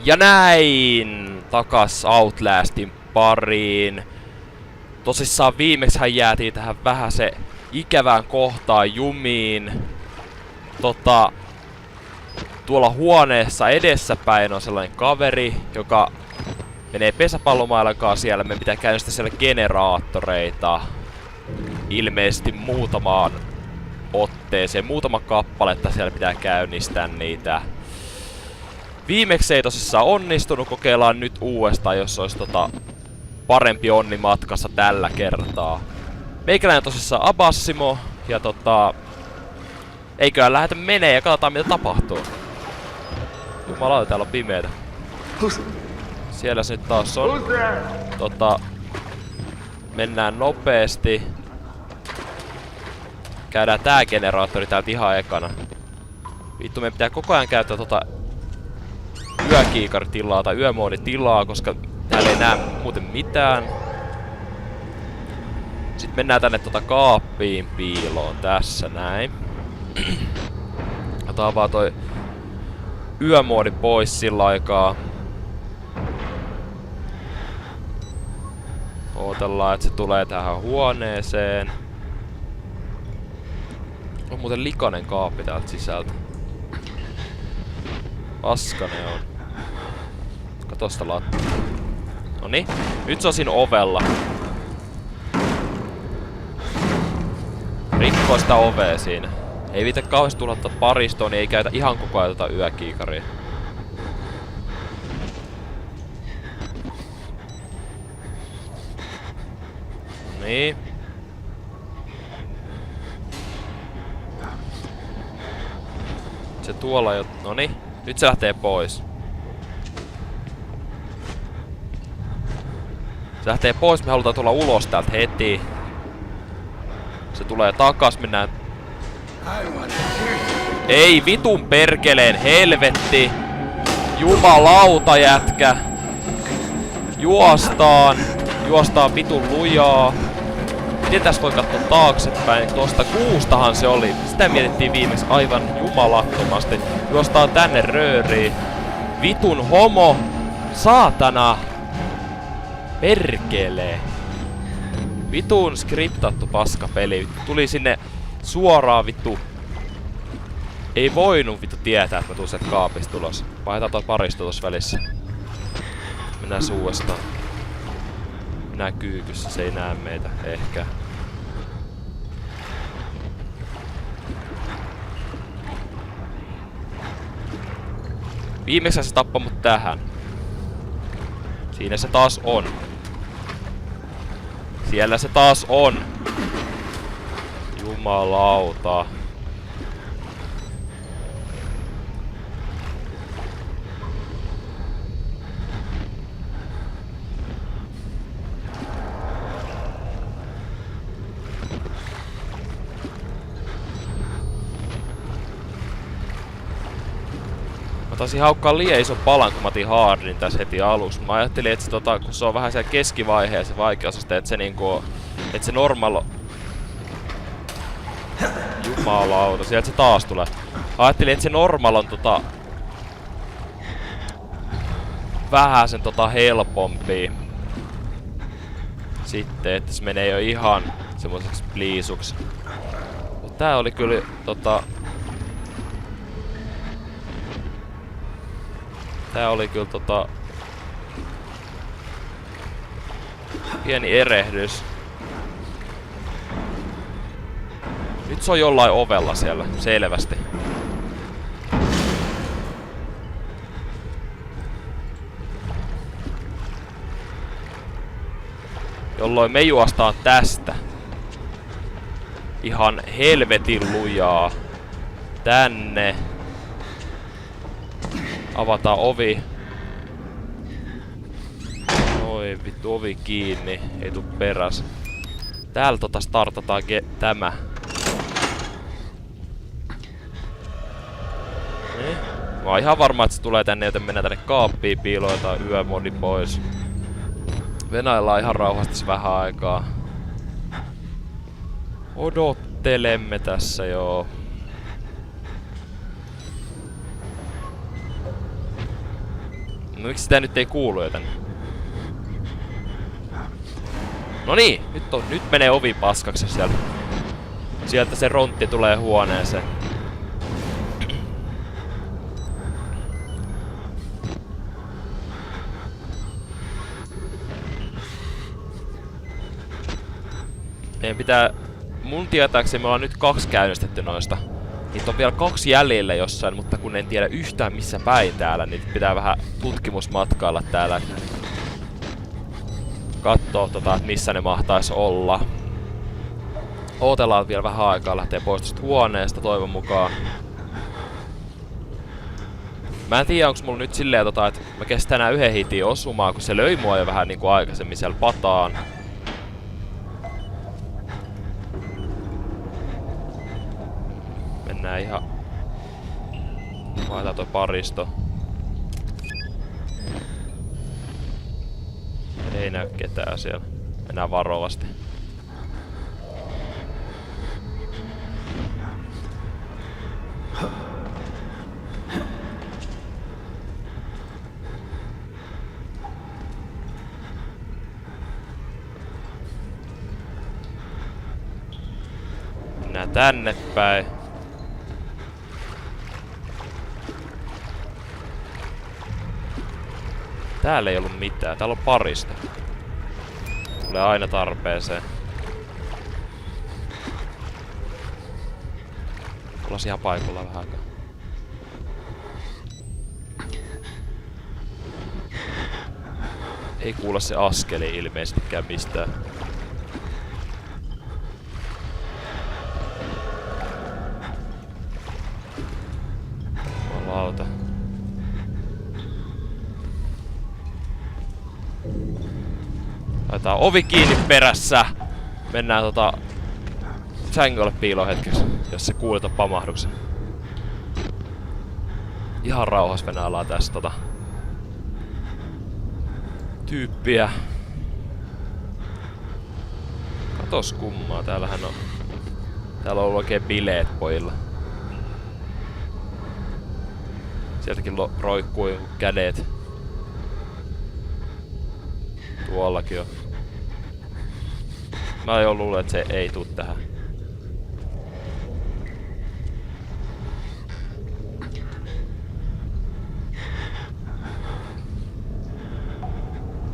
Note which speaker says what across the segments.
Speaker 1: Ja näin! Takas Outlastin pariin. Tosissaan viimeksihän jäätiin tähän vähän se ikävään kohtaan jumiin. Tuolla huoneessa edessäpäin on sellainen kaveri, joka menee pesäpallomailan kanssa siellä. Me pitää käynnistää siellä generaattoreita. Ilmeisesti muutamaan otteeseen. Muutama kappaletta siellä pitää käynnistää niitä. Viimeksi ei tosissaan onnistunut. Kokeillaan nyt uudestaan, jos olisi parempi onni matkassa tällä kertaa. Meikäläinen tosissaan Abassimo. Ja eiköhän lähdetä menee ja katsotaan mitä tapahtuu. Jumalauta, täällä on pimeetä. Siellä se nyt taas on. Mennään nopeesti. Käydään tää generaattori täältä ihan ekana. Vittu, meidän pitää koko ajan käyttää yökiikaritilaa tai yömooditilaa, koska täällä ei näe muuten mitään. Sitten mennään tänne kaappiin piiloon tässä näin. Otetaan vaan toi yömoodi pois sillä aikaa. Ootellaan, että se tulee tähän huoneeseen. On muuten likainen kaappi täältä sisältä. Paskanen on. Kato sitä lattia. Noniin, nyt se on siinä ovella. Rikkoo sitä ovea siinä. Ei viitä kauheasti tulla paristoon, niin ei käytä ihan koko ajan yökiikaria. Niin. Se tuolla jo... Noniin. Nyt se lähtee pois. Se lähtee pois, me halutaan tulla ulos täältä heti. Se tulee takas, mennään... Ei vitun perkeleen, helvetti! Jumalauta jätkä! Juostaan! Juostaan vitun lujaa. Miten tästä voi katsoa taaksepäin? Tuosta kuustahan se oli. Sitä mietittiin viimeksi aivan jumalattomasti. Juostaan tänne rööriin. Vitun homo! Saatana! Perkele! Vitun skriptattu paskapeli. Tuli sinne suoraan vittu. Ei voinut vittu tietää, että mä tuun sieltä kaapista tulos. Vaihdetaan toi paristo tossa välissä. Mennään uudestaan. Minä kyykyssä, se ei näe meitä, ehkä. Viimeksi se tappoi mut tähän. Siinä se taas on. Siellä se taas on. Jumalauta. Mä taisin haukkaa liian ison palan, kun mä otin hardin tässä heti alussa. Mä ajattelin, että se, kun se on vähän siellä keskivaiheessa se vaikeusaste, että se niinku... Että se normaal... Jumalauta, sieltä se taas tulee. Ajattelin, että se normaal on vähän sen helpompi. Sitten, että se menee jo ihan semmoiseksi pliisuksi. Mut tää oli kyllä Tää oli kyllä pieni erehdys. Nyt se on jollain ovella siellä, selvästi. Jolloin me juostaan tästä. Ihan helvetin lujaa. Tänne. Avataan ovi. Oi vittu, ovi kiinni. Ei tuu peräs. Täällä startataan tämä. Niin. Mä oon ihan varma, että se tulee tänne, joten mennään tänne kaappiin piiloon tai yömodi pois. Venaillaan ihan rauhasti vähän aikaa. Odottelemme tässä joo. No miksi sitä nyt ei kuulu joten? No niin, nyt menee ovi paskaksi sieltä. Sieltä se rontti tulee huoneeseen. Meidän pitää... Mun tietääkseni me ollaan nyt 2 käynnistetty noista. Niitä on vielä 2 jäljellä jossain, mutta kun en tiedä yhtään missä päin täällä, niin pitää vähän tutkimusmatkailla täällä. Kattoo missä ne mahtais olla. Ootellaan vielä vähän aikaa, lähtee pois tosta huoneesta toivon mukaan. Mä en tiedä onks mulla nyt silleen että mä kestän enää 1 hitin osumaa, kun se löi mua jo vähän niinku aikaisemmin siellä pataan. Mennään ihan... Vaihtaa toi paristo. Ei näy ketään siellä. Mennään varovasti. Mennään tänne päin. Täällä ei ollut mitään. Täällä on paristo. Tulee aina tarpeeseen. Ollaan ihan paikalla vähän aikaa. Ei kuule se askeli ilmeisestikään mistään. Jumalauta. Laitetaan ovi kiinni perässä. Mennään sängylle piiloon hetkessä, jos se kuulee pamahduksen. Ihan rauhassa mennään tästä tyyppiä. Katos kummaa, täällähän on... Täällä on ollut oikein bileet pojilla. Sieltäkin roikkuu joku kädet. Tuollakin on. Mä jo luulen, että se ei tuu tähän.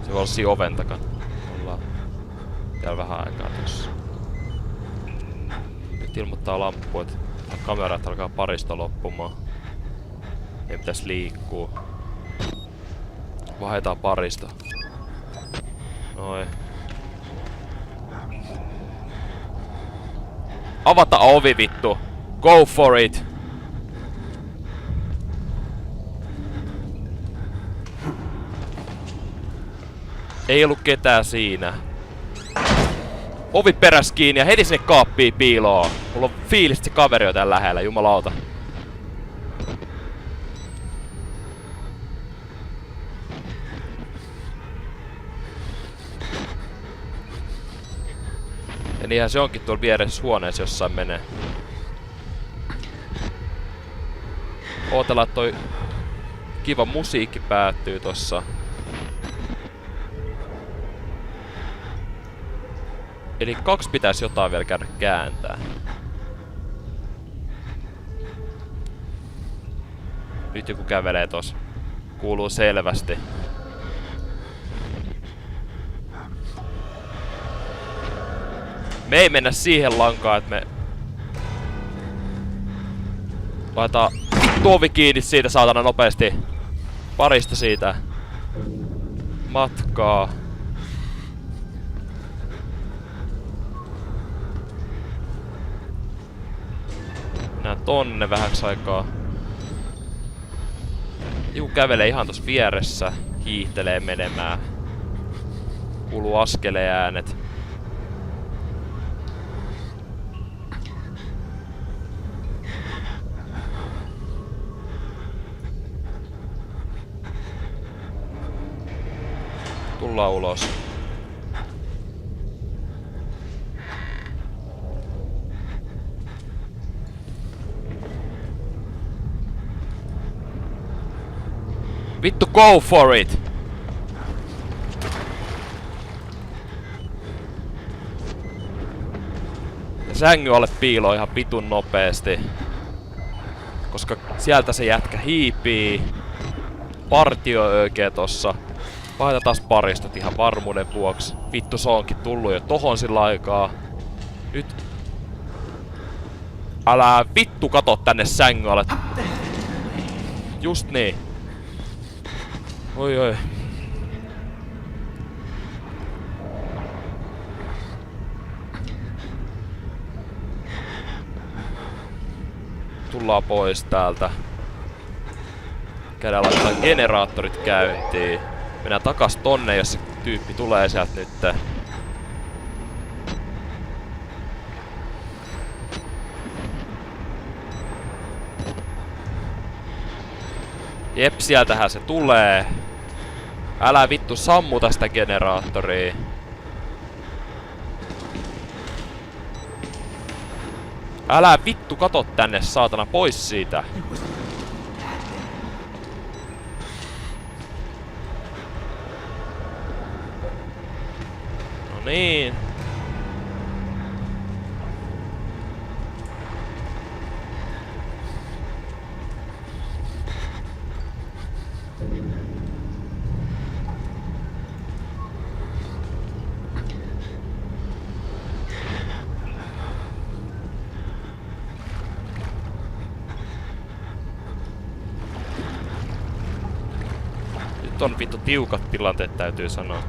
Speaker 1: Se voi olla siinä oven takana. Ollaan vielä vähän aikaa tossa. Nyt ilmoittaa lamppu, että kamerat alkaa parista loppumaan. Ei pitäis liikkuu. Vaihdetaan parista. Noin. Avata ovi vittu! Go for it! Ei ollut ketään siinä. Ovi peräs kiinni ja heti sinne kaappiin piiloon. Mulla on fiilis, että se kaveri on täällä lähellä, jumalauta. Ja niinhän se onkin tuolla vieressä huoneessa jossain menee. Ootellaan, että toi kiva musiikki päättyy tossa. Eli 2 pitäisi jotain vielä käydä kääntää. Nyt joku kävelee tossa. Kuuluu selvästi. Me ei mennä siihen lankaan, että me... Laitetaan vittu ovi kiinni siitä saatana nopeasti. Parista siitä. Matkaa. Mennään tonne vähäksi aikaa. Joku kävelee ihan tossa vieressä. Hiihtelee menemään. Kuuluu askeleen äänet. Tullaan ulos. Vittu, go for it! Ja sängyn alle piiloo ihan vitun nopeesti. Koska sieltä se jätkä hiipii. Partio öökee tossa. Vaihdetaan taas paristot ihan varmuuden vuoksi. Vittu, se onkin tullut jo tohon sillä aikaa. Nyt. Älä vittu kato tänne sängyn alle. Just niin. Oi oi. Tullaan pois täältä. Käydään laittaa generaattorit käyntiin. Mennään takas tonne, jos se tyyppi tulee sieltä nyt. Jep, sieltähän se tulee. Älä vittu sammuta sitä generaattoria. Älä vittu kato tänne, saatana, pois siitä. No niin. Nyt on vittu tiukat tilanteet, täytyy sanoa.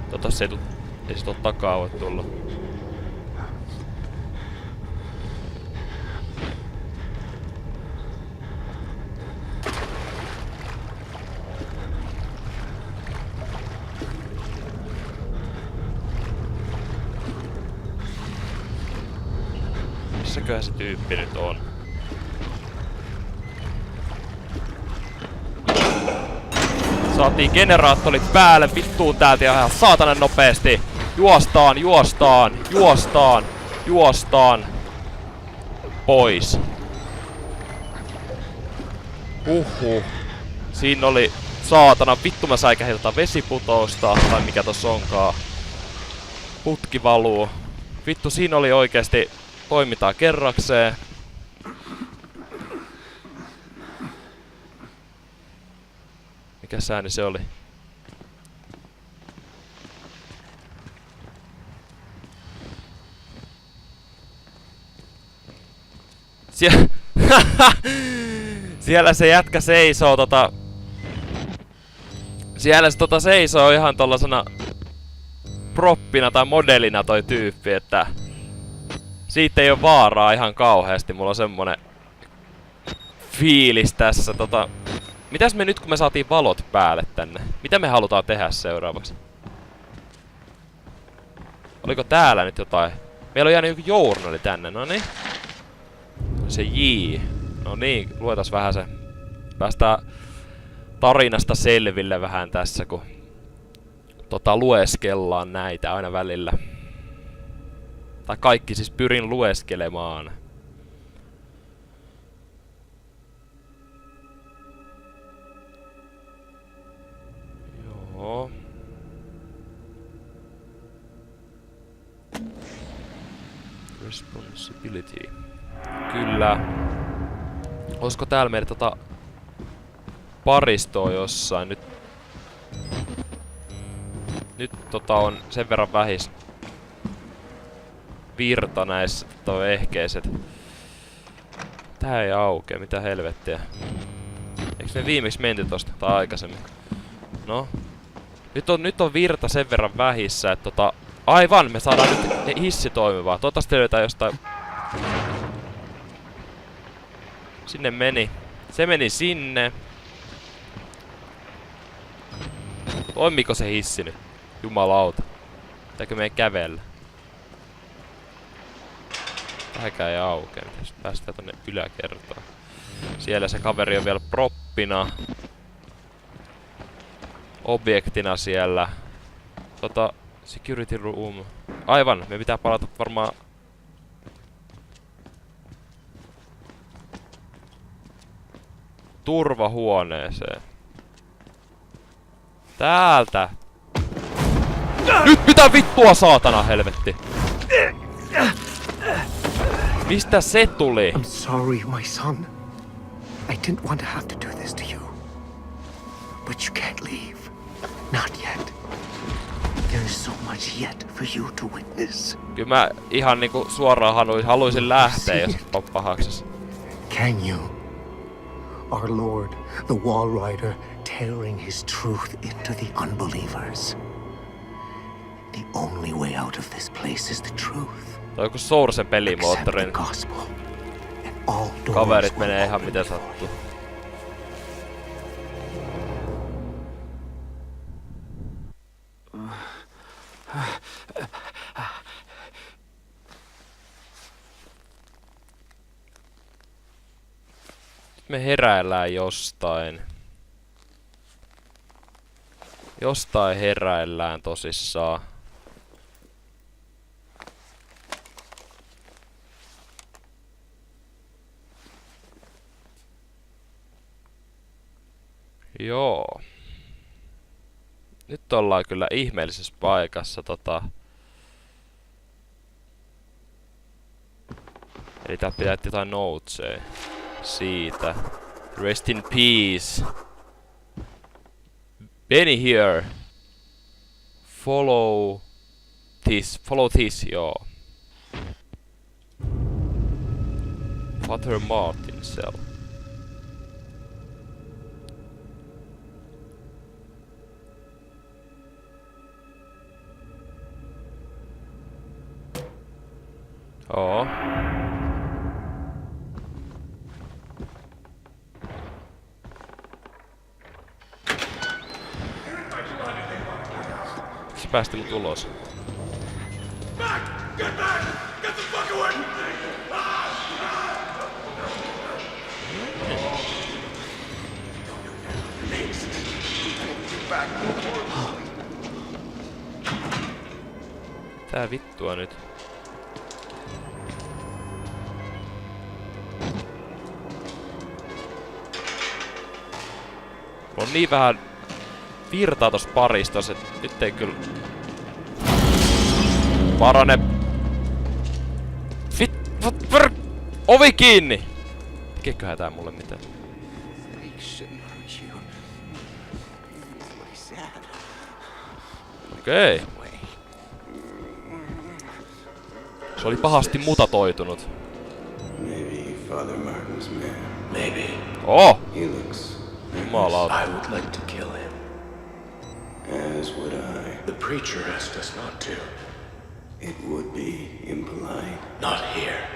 Speaker 1: Toivottavasti ei sit oo takaa voi tulla. Missäköhän se tyyppi nyt on? Saatiin generaattorit päälle vittuun täältä ihan saatanan nopeesti. Juostaan, juostaan, juostaan, juostaan. Pois. Huhhuh. Siinä oli saatana vittu, mä säikähin vesiputousta tai mikä tossa onkaan. Putki valuu. Vittu, siinä oli oikeesti toimintaa kerrakseen. Mikä ääni se oli? Siellä se jätkä seisoo Siellä se seisoo ihan tollasena proppina tai modelina toi tyyppi, että siitä ei oo vaaraa ihan kauheasti. Mulla on semmonen fiilis tässä Mitäs me nyt, kun me saatiin valot päälle tänne? Mitä me halutaan tehdä seuraavaksi? Oliko täällä nyt jotain? Meillä on jäänyt joku journali tänne, noniin. Se J. No niin, luetas vähän se. Päästään tarinasta selville vähän tässä, kun lueskellaan näitä aina välillä. Tai kaikki siis pyrin lueskelemaan. Joo. Responsibility. Kyllä. Olisiko täällä meidän paristoa jossain? Nyt on sen verran vähis virta näissä vehkeiset. Tää ei aukea, mitä helvettiä. Eiks me viimeksi menty tosta tai aikaisemmin? No. Nyt on virta sen verran vähissä, että aivan, me saadaan nyt hissi toimivaa. Toivottavasti löydetään jostain. Sinne meni. Se meni sinne. Toimiiko se hissi nyt? Jumalauta. Pitääkö meidän kävellä? Tähänkään ei aukea. Päästään tonne yläkertaan. Siellä se kaveri on vielä proppina. Objektina siellä. Security room. Aivan, me pitää palata varmaan turvahuoneeseen. Täältä! Nyt mitä vittua saatana helvetti! Mistä se tuli?
Speaker 2: I'm sorry, my son. I didn't want to have to do this to you. But you can't leave. Not yet. There is so much yet for you to witness.
Speaker 1: Kyllä mä ihan niinku suoraan haluaisin lähteä, jos on pahaksessa.
Speaker 2: Can you? Our Lord, the Wall Rider, tearing his truth into the unbelievers. The only way out of this place is the truth.
Speaker 1: Toi on joku Sourcen pelimoottorin. Kaverit menee ihan miten sattuu. Nyt me heräillään jostain. Jostain heräillään tosissaan. Joo. Nyt ollaan kyllä ihmeellisessä paikassa Eli tää pitää jotain noutseja siitä. Rest in peace. Benny here. Follow this, joo. Father Martin cell. Joo. Se päästi mut ulos.
Speaker 3: Get back! Get the fuck away!
Speaker 1: Tää vittua nyt. On niin vähän virtaa tossa paristos, et nyt ei kyllä parane. Ovi kiinni! Tekeeköhän tää mulle mitään? Okei. Se oli pahasti mutatoitunut.
Speaker 3: Maybe Father Martin's man. Maybe.
Speaker 1: Oh!
Speaker 3: He looks.
Speaker 1: Jumalauta.
Speaker 4: I would like to kill him.
Speaker 3: As would I.
Speaker 4: The preacher asked us not to.
Speaker 3: It would be impolite.
Speaker 4: Not here.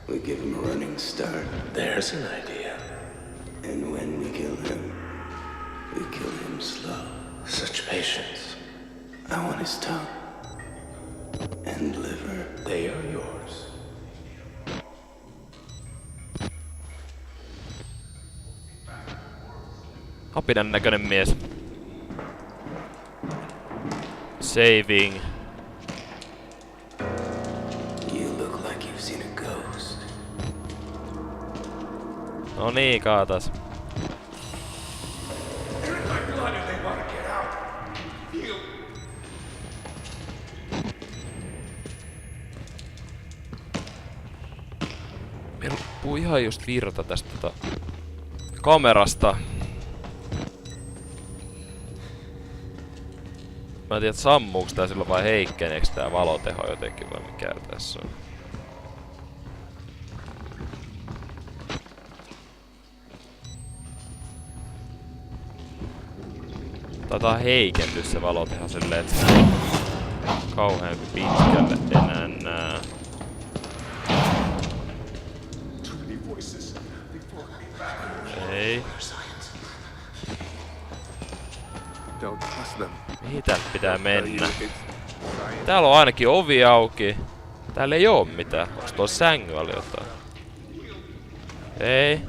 Speaker 3: We give him a running start.
Speaker 4: There's an idea.
Speaker 3: And when we kill him slow.
Speaker 4: Such patience.
Speaker 3: I want his tongue. And liver.
Speaker 4: They are yours.
Speaker 1: Hapinan näköinen mies. Saving.
Speaker 3: You look like you've seen a ghost.
Speaker 1: No niin, kaatas. Me loppuu ihan just virta tästä kamerasta. Mä en tiedä, sammuuks tää silloin vai heikkeneeks tää valoteho jotenkin vai mikä tässä on. Taitaa heikentyä se valoteho silleen, et kauhean pitkälle enää nää. Ei. Mihin täältä pitää mennä? Täällä on ainakin ovi auki. Täällä ei oo mitään. Onks tuolla sängyllä jotain? Ei.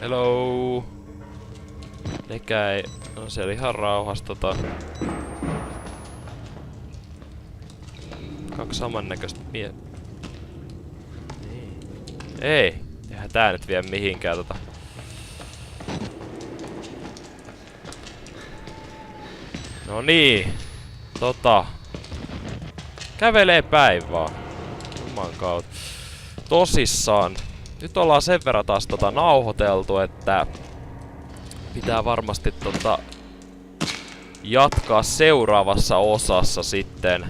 Speaker 1: Hello. Nekää ei. No se oli ihan rauhas Kaksi samannäköistä Niin. Ei. Eihän tää nyt vie mihinkään No niin. Kävelee päin vaan. Juman kautta. Tosissaan. Nyt ollaan sen verran taas nauhoiteltu, että pitää varmasti jatkaa seuraavassa osassa sitten.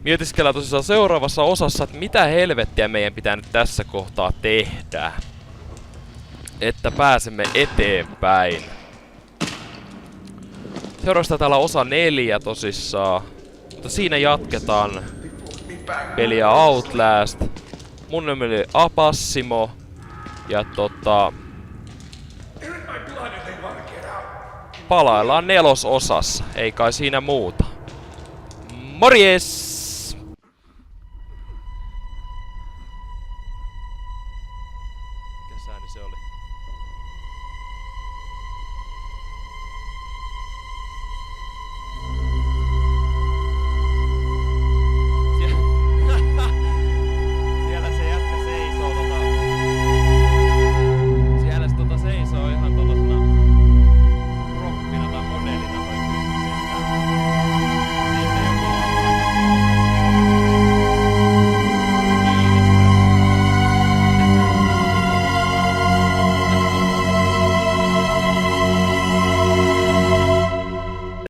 Speaker 1: Mietiskellään tosissaan seuraavassa osassa, että mitä helvettiä meidän pitää nyt tässä kohtaa tehdä. Että pääsemme eteenpäin. Seuraavassa täällä osa 4 tosissaan. Mutta siinä jatketaan peliä Outlast. Mun nimi oli Apassimo. Ja palaillaan 4. osassa. Ei kai siinä muuta. Morjes!